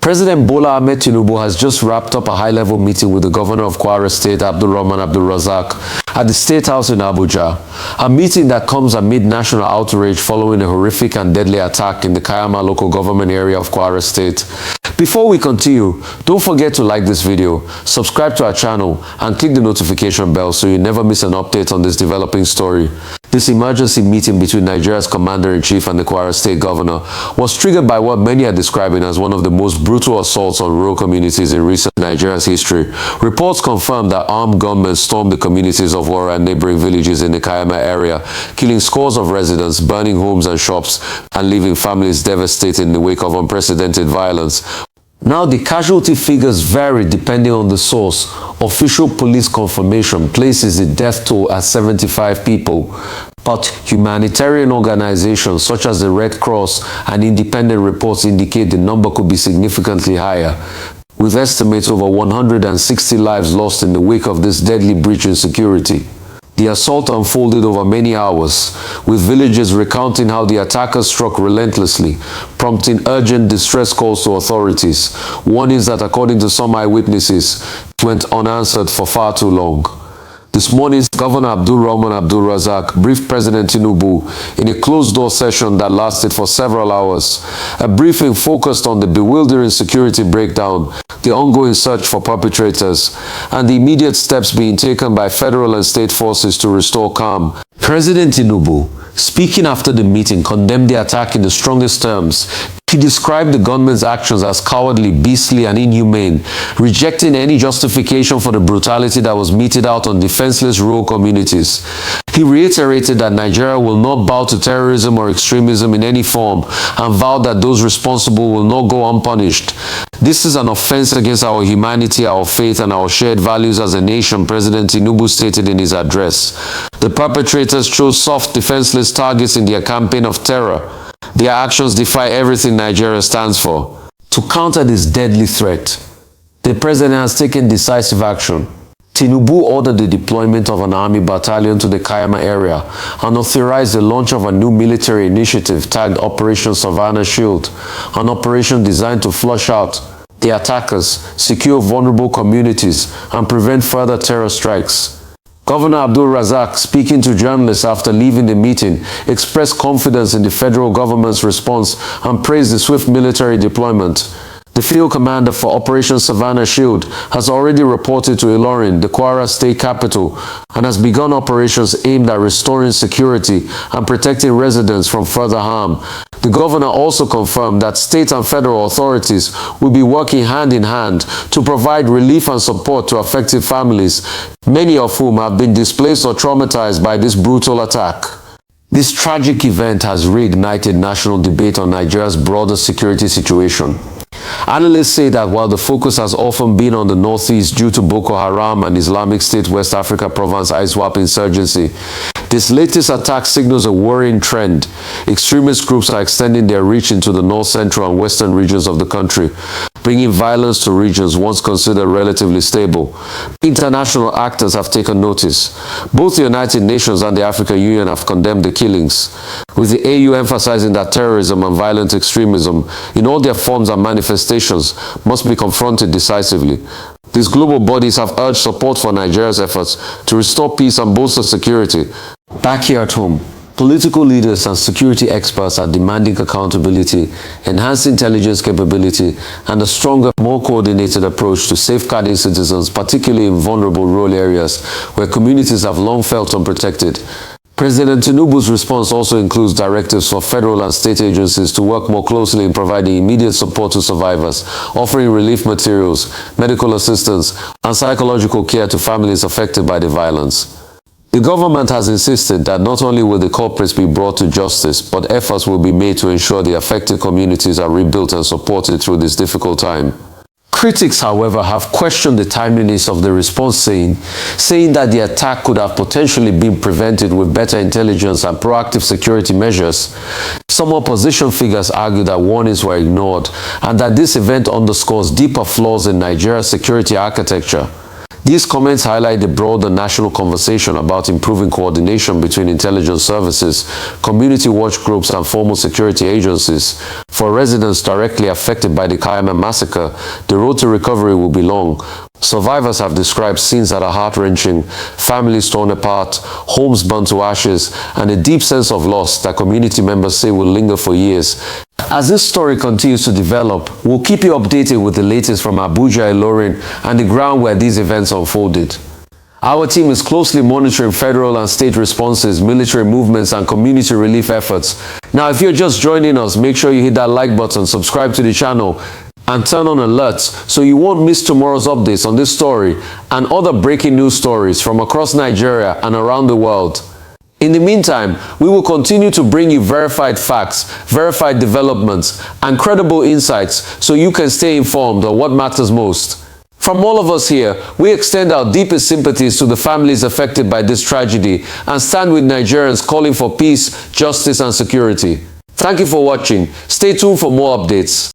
President Bola Ahmed Tinubu has just wrapped up a high-level meeting with the governor of Kwara State, at the State House in Abuja, a meeting that comes amid national outrage following a horrific and deadly attack in the Kaiama local government area of Kwara State. Before we continue, don't forget to like this video, subscribe to our channel, and click the notification bell so you never miss an update on this developing story. This emergency meeting between Nigeria's Commander-in-Chief and the Kwara State Governor was triggered by what many are describing as one of the most brutal assaults on rural communities in recent Nigeria's history. Reports confirm that armed gunmen stormed the communities of Kwara and neighboring villages in the Kaiama area, killing scores of residents, burning homes and shops, and leaving families devastated in the wake of unprecedented violence. Now, the casualty figures vary depending on the source. Official police confirmation places the death toll at 75 people, but humanitarian organizations such as the Red Cross and independent reports indicate the number could be significantly higher, with estimates over 160 lives lost in the wake of this deadly breach in security. The assault unfolded over many hours, with villagers recounting how the attackers struck relentlessly, prompting urgent distress calls to authorities, warnings that, according to some eyewitnesses, went unanswered for far too long. This morning, Governor Abdul briefed President Tinubu in a closed-door session that lasted for several hours. A briefing focused on the bewildering security breakdown, the ongoing search for perpetrators, and the immediate steps being taken by federal and state forces to restore calm. President Tinubu, speaking after the meeting, condemned the attack in the strongest terms. He described the gunmen's actions as cowardly, beastly, and inhumane, rejecting any justification for the brutality that was meted out on defenseless rural communities. He reiterated that Nigeria will not bow to terrorism or extremism in any form, and vowed that those responsible will not go unpunished. This is an offense against our humanity, our faith, and our shared values as a nation, President Tinubu stated in his address. The perpetrators chose soft, defenseless targets in their campaign of terror. Their actions defy everything Nigeria stands for. To counter this deadly threat, the president has taken decisive action. Tinubu ordered the deployment of an army battalion to the Kaiama area and authorized the launch of a new military initiative tagged Operation Savannah Shield, an operation designed to flush out the attackers, secure vulnerable communities, and prevent further terror strikes. Governor Abdul speaking to journalists after leaving the meeting, expressed confidence in the federal government's response and praised the swift military deployment. The field commander for Operation Savannah Shield has already reported to Ilorin, the Kwara State capital, and has begun operations aimed at restoring security and protecting residents from further harm. The governor also confirmed that state and federal authorities will be working hand in hand to provide relief and support to affected families, many of whom have been displaced or traumatized by this brutal attack. This tragic event has reignited national debate on Nigeria's broader security situation. Analysts say that while the focus has often been on the northeast due to Boko Haram and Islamic State West Africa Province ISWAP insurgency, this latest attack signals a worrying trend. Extremist groups are extending their reach into the north central and western regions of the country, bringing violence to regions once considered relatively stable. International actors have taken notice. Both the United Nations and the African Union have condemned the killings, with the AU emphasizing that terrorism and violent extremism, in all their forms and manifestations, must be confronted decisively. These global bodies have urged support for Nigeria's efforts to restore peace and bolster security. Back here at home, political leaders and security experts are demanding accountability, enhanced intelligence capability, and a stronger, more coordinated approach to safeguarding citizens, particularly in vulnerable rural areas where communities have long felt unprotected. President Tinubu's response also includes directives for federal and state agencies to work more closely in providing immediate support to survivors, offering relief materials, medical assistance, and psychological care to families affected by the violence. The government has insisted that not only will the culprits be brought to justice, but efforts will be made to ensure the affected communities are rebuilt and supported through this difficult time. Critics, however, have questioned the timeliness of the response, saying that the attack could have potentially been prevented with better intelligence and proactive security measures. Some opposition figures argue that warnings were ignored and that this event underscores deeper flaws in Nigeria's security architecture. These comments highlight the broader national conversation about improving coordination between intelligence services, community watch groups, and formal security agencies. For residents directly affected by the Kaiama massacre, the road to recovery will be long. Survivors have described scenes that are heart-wrenching, families torn apart, homes burnt to ashes, and a deep sense of loss that community members say will linger for years. As this story continues to develop, we'll keep you updated with the latest from Abuja, Ilorin, and the ground where these events unfolded. Our team is closely monitoring federal and state responses, military movements, and community relief efforts. Now, if you're just joining us, make sure you hit that like button, subscribe to the channel, and turn on alerts so you won't miss tomorrow's updates on this story and other breaking news stories from across Nigeria and around the world. In the meantime, we will continue to bring you verified facts, verified developments, and credible insights so you can stay informed on what matters most. From all of us here, we extend our deepest sympathies to the families affected by this tragedy and stand with Nigerians calling for peace, justice, and security. Thank you for watching. Stay tuned for more updates.